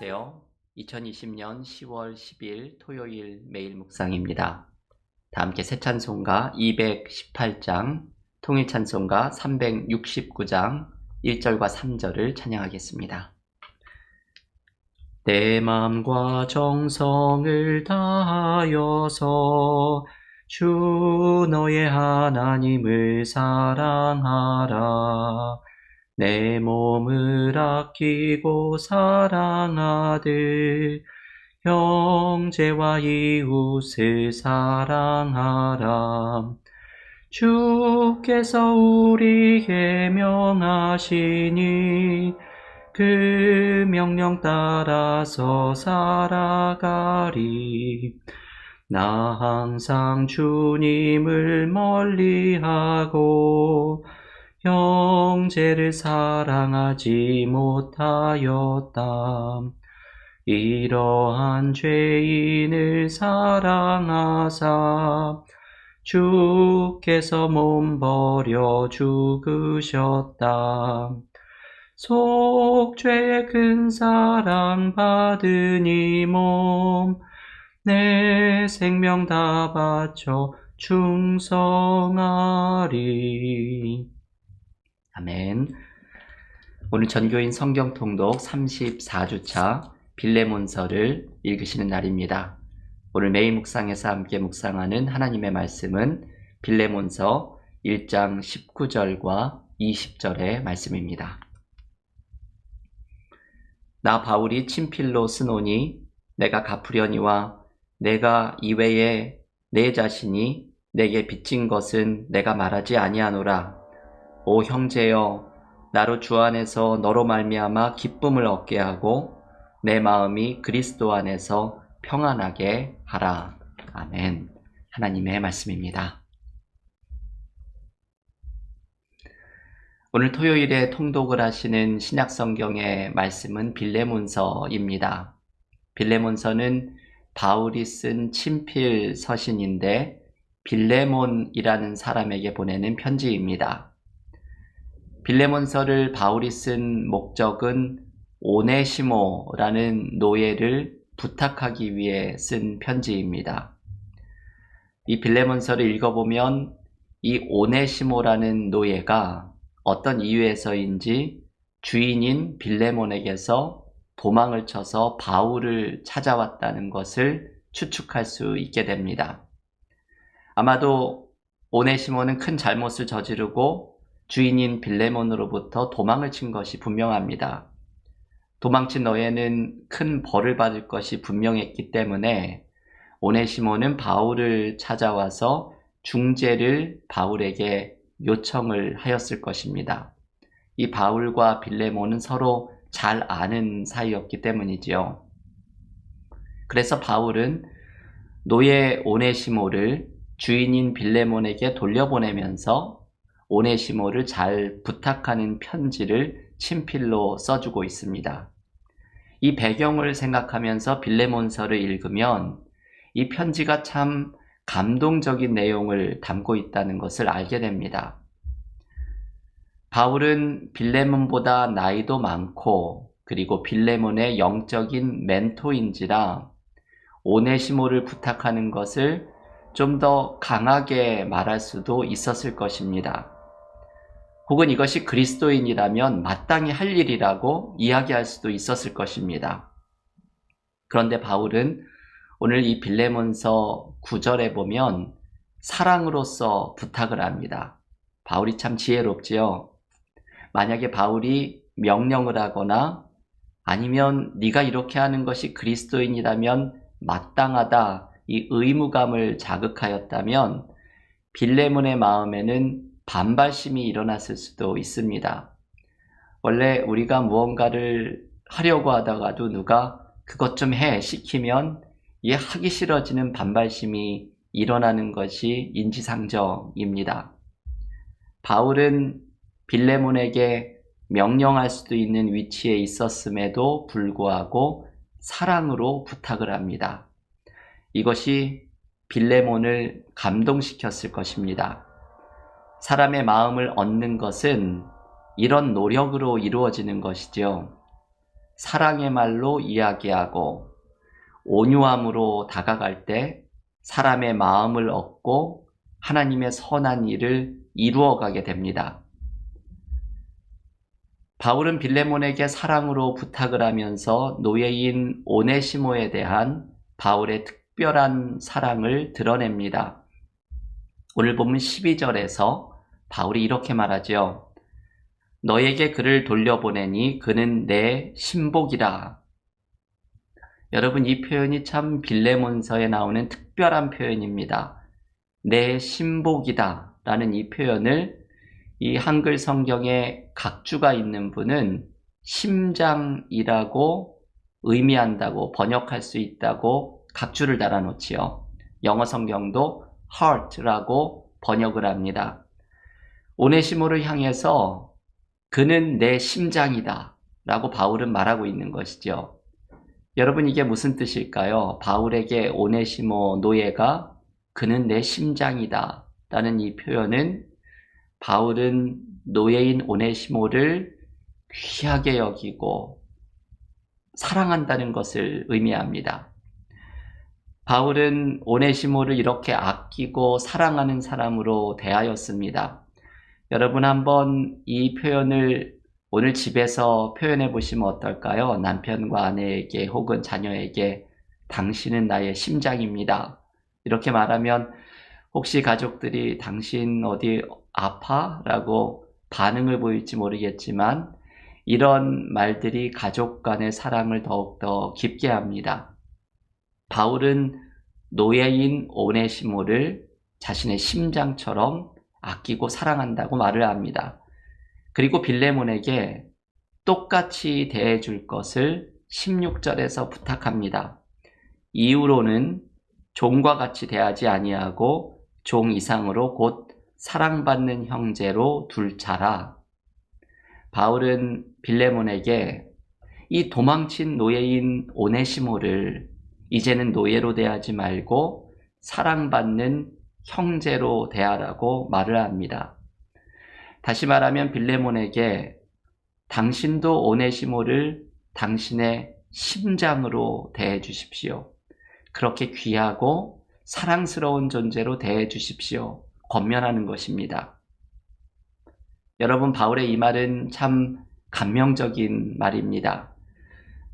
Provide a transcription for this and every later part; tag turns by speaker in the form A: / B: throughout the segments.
A: 안녕하세요. 2020년 10월 10일 토요일 매일 묵상입니다. 다 함께 새 찬송가 218장, 통일 찬송가 369장 1절과 3절을 찬양하겠습니다. 내 마음과 정성을 다하여서 주 너의 하나님을 사랑하라. 내 몸을 아끼고 사랑하듯 형제와 이웃을 사랑하라. 주께서 우리에게 명하시니 그 명령 따라서 살아가리. 나 항상 주님을 멀리하고 형제를 사랑하지 못하였다. 이러한 죄인을 사랑하사 주께서 몸 버려 죽으셨다. 속죄의 큰 사랑 받은 이 몸 내 생명 다 바쳐 충성하리. 아멘. 오늘 전교인 성경 통독 34주차 빌레몬서를 읽으시는 날입니다. 오늘 매일 묵상에서 함께 묵상하는 하나님의 말씀은 빌레몬서 1장 19절과 20절의 말씀입니다. 나 바울이 친필로 쓰노니 내가 갚으려니와 내가 이외에 내 자신이 내게 빚진 것은 내가 말하지 아니하노라. 오 형제여, 나로 주 안에서 너로 말미암아 기쁨을 얻게 하고 내 마음이 그리스도 안에서 평안하게 하라. 아멘. 하나님의 말씀입니다. 오늘 토요일에 통독을 하시는 신약성경의 말씀은 빌레몬서입니다. 빌레몬서는 바울이 쓴 친필 서신인데 빌레몬이라는 사람에게 보내는 편지입니다. 빌레몬서를 바울이 쓴 목적은 오네시모라는 노예를 부탁하기 위해 쓴 편지입니다. 이 빌레몬서를 읽어보면 이 오네시모라는 노예가 어떤 이유에서인지 주인인 빌레몬에게서 도망을 쳐서 바울을 찾아왔다는 것을 추측할 수 있게 됩니다. 아마도 오네시모는 큰 잘못을 저지르고 주인인 빌레몬으로부터 도망을 친 것이 분명합니다. 도망친 노예는 큰 벌을 받을 것이 분명했기 때문에 오네시모는 바울을 찾아와서 중재를 바울에게 요청을 하였을 것입니다. 이 바울과 빌레몬은 서로 잘 아는 사이였기 때문이지요. 그래서 바울은 노예 오네시모를 주인인 빌레몬에게 돌려보내면서 오네시모를 잘 부탁하는 편지를 친필로 써주고 있습니다. 이 배경을 생각하면서 빌레몬서를 읽으면 이 편지가 참 감동적인 내용을 담고 있다는 것을 알게 됩니다. 바울은 빌레몬보다 나이도 많고 그리고 빌레몬의 영적인 멘토인지라 오네시모를 부탁하는 것을 좀 더 강하게 말할 수도 있었을 것입니다. 혹은 이것이 그리스도인이라면 마땅히 할 일이라고 이야기할 수도 있었을 것입니다. 그런데 바울은 오늘 이 빌레몬서 9절에 보면 사랑으로서 부탁을 합니다. 바울이 참 지혜롭지요. 만약에 바울이 명령을 하거나 아니면 네가 이렇게 하는 것이 그리스도인이라면 마땅하다, 이 의무감을 자극하였다면 빌레몬의 마음에는 반발심이 일어났을 수도 있습니다. 원래 우리가 무언가를 하려고 하다가도 누가 그것 좀 해 시키면 이게 하기 싫어지는 반발심이 일어나는 것이 인지상정입니다. 바울은 빌레몬에게 명령할 수도 있는 위치에 있었음에도 불구하고 사랑으로 부탁을 합니다. 이것이 빌레몬을 감동시켰을 것입니다. 사람의 마음을 얻는 것은 이런 노력으로 이루어지는 것이죠. 사랑의 말로 이야기하고 온유함으로 다가갈 때 사람의 마음을 얻고 하나님의 선한 일을 이루어가게 됩니다. 바울은 빌레몬에게 사랑으로 부탁을 하면서 노예인 오네시모에 대한 바울의 특별한 사랑을 드러냅니다. 오늘 본문 12절에서 바울이 이렇게 말하죠. 너에게 그를 돌려보내니 그는 내 신복이라. 여러분, 이 표현이 참 빌레몬서에 나오는 특별한 표현입니다. 내 신복이다 라는 이 표현을 이 한글 성경에 각주가 있는 분은 심장이라고 의미한다고 번역할 수 있다고 각주를 달아놓지요. 영어 성경도 heart라고 번역을 합니다. 오네시모를 향해서 그는 내 심장이다 라고 바울은 말하고 있는 것이죠. 여러분, 이게 무슨 뜻일까요? 바울에게 오네시모 노예가 그는 내 심장이다 라는 이 표현은 바울은 노예인 오네시모를 귀하게 여기고 사랑한다는 것을 의미합니다. 바울은 오네시모를 이렇게 아끼고 사랑하는 사람으로 대하였습니다. 여러분, 한번 이 표현을 오늘 집에서 표현해 보시면 어떨까요? 남편과 아내에게 혹은 자녀에게 당신은 나의 심장입니다. 이렇게 말하면 혹시 가족들이 당신 어디 아파? 라고 반응을 보일지 모르겠지만 이런 말들이 가족 간의 사랑을 더욱더 깊게 합니다. 바울은 노예인 오네시모를 자신의 심장처럼 아끼고 사랑한다고 말을 합니다. 그리고 빌레몬에게 똑같이 대해줄 것을 16절에서 부탁합니다. 이후로는 종과 같이 대하지 아니하고 종 이상으로 곧 사랑받는 형제로 둘 자라. 바울은 빌레몬에게 이 도망친 노예인 오네시모를 이제는 노예로 대하지 말고 사랑받는 형제로 대하라고 말을 합니다. 다시 말하면 빌레몬에게 당신도 오네시모를 당신의 심장으로 대해 주십시오. 그렇게 귀하고 사랑스러운 존재로 대해 주십시오. 권면하는 것입니다. 여러분, 바울의 이 말은 참 감명적인 말입니다.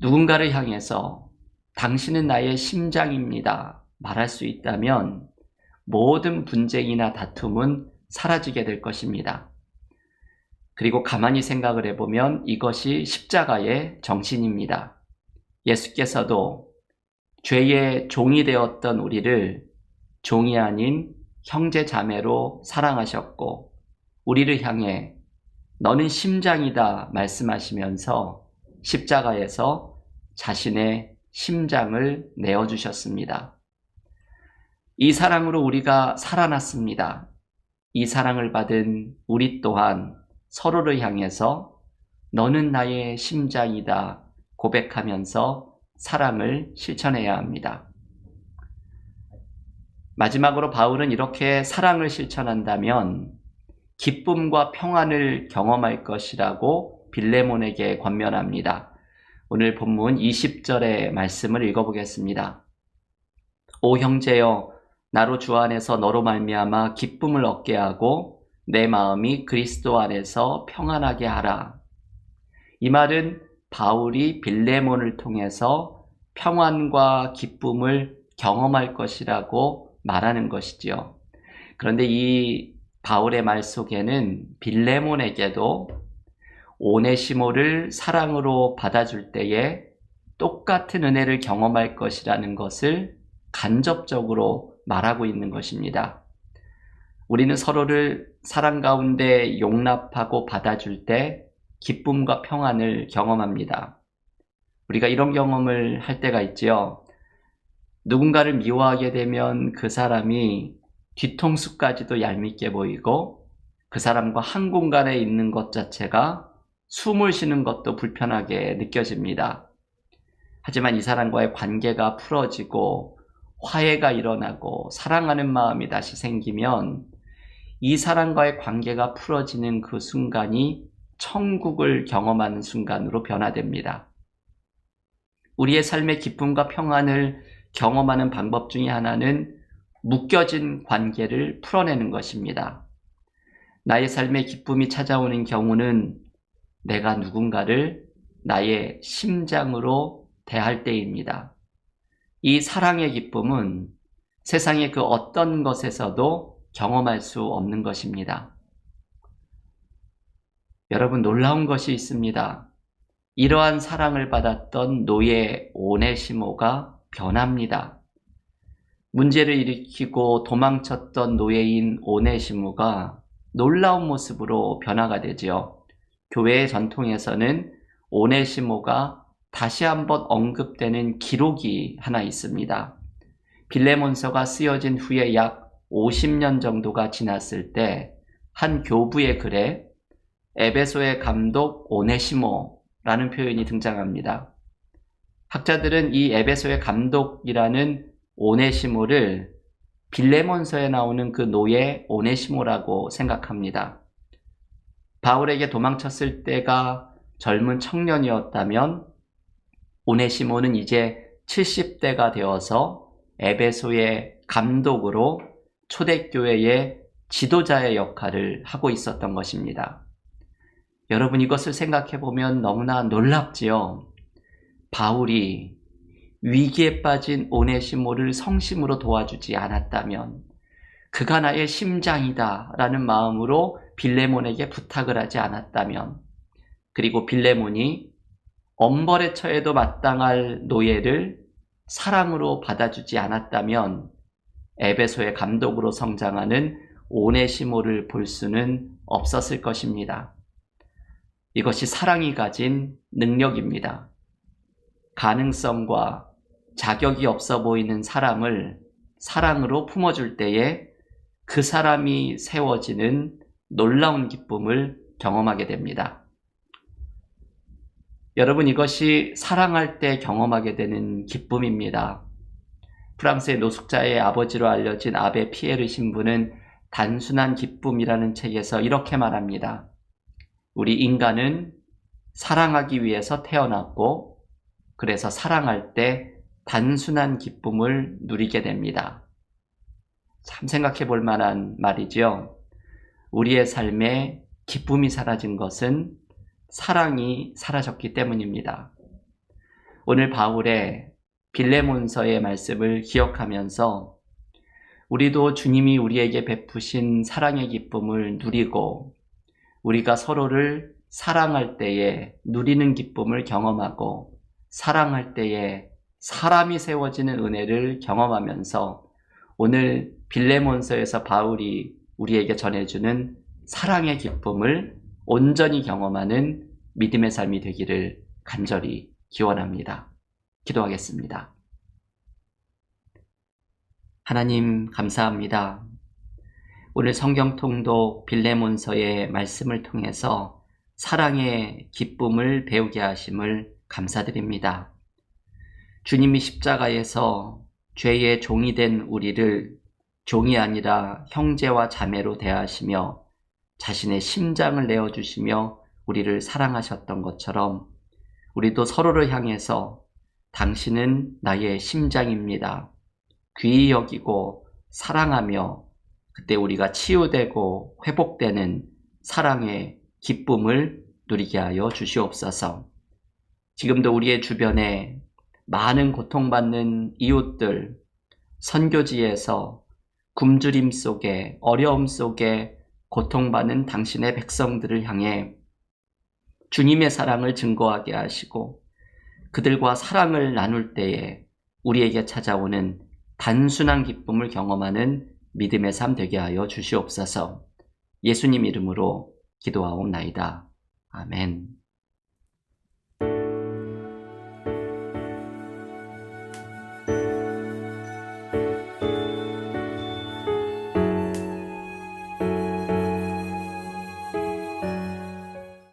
A: 누군가를 향해서 당신은 나의 심장입니다 말할 수 있다면 모든 분쟁이나 다툼은 사라지게 될 것입니다. 그리고 가만히 생각을 해보면 이것이 십자가의 정신입니다. 예수께서도 죄의 종이 되었던 우리를 종이 아닌 형제 자매로 사랑하셨고 우리를 향해 너는 심장이다 말씀하시면서 십자가에서 자신의 심장을 내어주셨습니다. 이 사랑으로 우리가 살아났습니다. 이 사랑을 받은 우리 또한 서로를 향해서 너는 나의 심장이다 고백하면서 사랑을 실천해야 합니다. 마지막으로 바울은 이렇게 사랑을 실천한다면 기쁨과 평안을 경험할 것이라고 빌레몬에게 권면합니다. 오늘 본문 20절의 말씀을 읽어보겠습니다. 오 형제여, 나로 주 안에서 너로 말미암아 기쁨을 얻게 하고 내 마음이 그리스도 안에서 평안하게 하라. 이 말은 바울이 빌레몬을 통해서 평안과 기쁨을 경험할 것이라고 말하는 것이지요. 그런데 이 바울의 말 속에는 빌레몬에게도 오네시모를 사랑으로 받아줄 때에 똑같은 은혜를 경험할 것이라는 것을 간접적으로 말하고 있는 것입니다. 우리는 서로를 사랑 가운데 용납하고 받아줄 때 기쁨과 평안을 경험합니다. 우리가 이런 경험을 할 때가 있지요. 누군가를 미워하게 되면 그 사람이 뒤통수까지도 얄밉게 보이고 그 사람과 한 공간에 있는 것 자체가 숨을 쉬는 것도 불편하게 느껴집니다. 하지만 이 사람과의 관계가 풀어지고 화해가 일어나고 사랑하는 마음이 다시 생기면 이 사람과의 관계가 풀어지는 그 순간이 천국을 경험하는 순간으로 변화됩니다. 우리의 삶의 기쁨과 평안을 경험하는 방법 중에 하나는 묶여진 관계를 풀어내는 것입니다. 나의 삶의 기쁨이 찾아오는 경우는 내가 누군가를 나의 심장으로 대할 때입니다. 이 사랑의 기쁨은 세상의 그 어떤 것에서도 경험할 수 없는 것입니다. 여러분, 놀라운 것이 있습니다. 이러한 사랑을 받았던 노예 오네시모가 변합니다. 문제를 일으키고 도망쳤던 노예인 오네시모가 놀라운 모습으로 변화가 되지요. 교회의 전통에서는 오네시모가 다시 한번 언급되는 기록이 하나 있습니다. 빌레몬서가 쓰여진 후에 약 50년 정도가 지났을 때 한 교부의 글에 에베소의 감독 오네시모라는 표현이 등장합니다. 학자들은 이 에베소의 감독이라는 오네시모를 빌레몬서에 나오는 그 노예 오네시모라고 생각합니다. 바울에게 도망쳤을 때가 젊은 청년이었다면 오네시모는 이제 70대가 되어서 에베소의 감독으로 초대교회의 지도자의 역할을 하고 있었던 것입니다. 여러분, 이것을 생각해 보면 너무나 놀랍지요. 바울이 위기에 빠진 오네시모를 성심으로 도와주지 않았다면, 그가 나의 심장이다 라는 마음으로 빌레몬에게 부탁을 하지 않았다면, 그리고 빌레몬이 엄벌에 처해도 마땅할 노예를 사랑으로 받아주지 않았다면 에베소의 감독으로 성장하는 오네시모를 볼 수는 없었을 것입니다. 이것이 사랑이 가진 능력입니다. 가능성과 자격이 없어 보이는 사람을 사랑으로 품어줄 때에 그 사람이 세워지는 놀라운 기쁨을 경험하게 됩니다. 여러분, 이것이 사랑할 때 경험하게 되는 기쁨입니다. 프랑스의 노숙자의 아버지로 알려진 아베 피에르 신부는 단순한 기쁨이라는 책에서 이렇게 말합니다. 우리 인간은 사랑하기 위해서 태어났고, 그래서 사랑할 때 단순한 기쁨을 누리게 됩니다. 참 생각해 볼 만한 말이죠. 우리의 삶에 기쁨이 사라진 것은 사랑이 사라졌기 때문입니다. 오늘 바울의 빌레몬서의 말씀을 기억하면서 우리도 주님이 우리에게 베푸신 사랑의 기쁨을 누리고, 우리가 서로를 사랑할 때에 누리는 기쁨을 경험하고, 사랑할 때에 사람이 세워지는 은혜를 경험하면서 오늘 빌레몬서에서 바울이 우리에게 전해주는 사랑의 기쁨을 온전히 경험하는 믿음의 삶이 되기를 간절히 기원합니다. 기도하겠습니다. 하나님, 감사합니다. 오늘 성경 통독 빌레몬서의 말씀을 통해서 사랑의 기쁨을 배우게 하심을 감사드립니다. 주님이 십자가에서 죄의 종이 된 우리를 종이 아니라 형제와 자매로 대하시며 자신의 심장을 내어주시며 우리를 사랑하셨던 것처럼 우리도 서로를 향해서 당신은 나의 심장입니다. 귀히 여기고 사랑하며 그때 우리가 치유되고 회복되는 사랑의 기쁨을 누리게 하여 주시옵소서. 지금도 우리의 주변에 많은 고통받는 이웃들, 선교지에서 굶주림 속에 어려움 속에 고통받는 당신의 백성들을 향해 주님의 사랑을 증거하게 하시고 그들과 사랑을 나눌 때에 우리에게 찾아오는 단순한 기쁨을 경험하는 믿음의 삶 되게 하여 주시옵소서. 예수님 이름으로 기도하옵나이다. 아멘.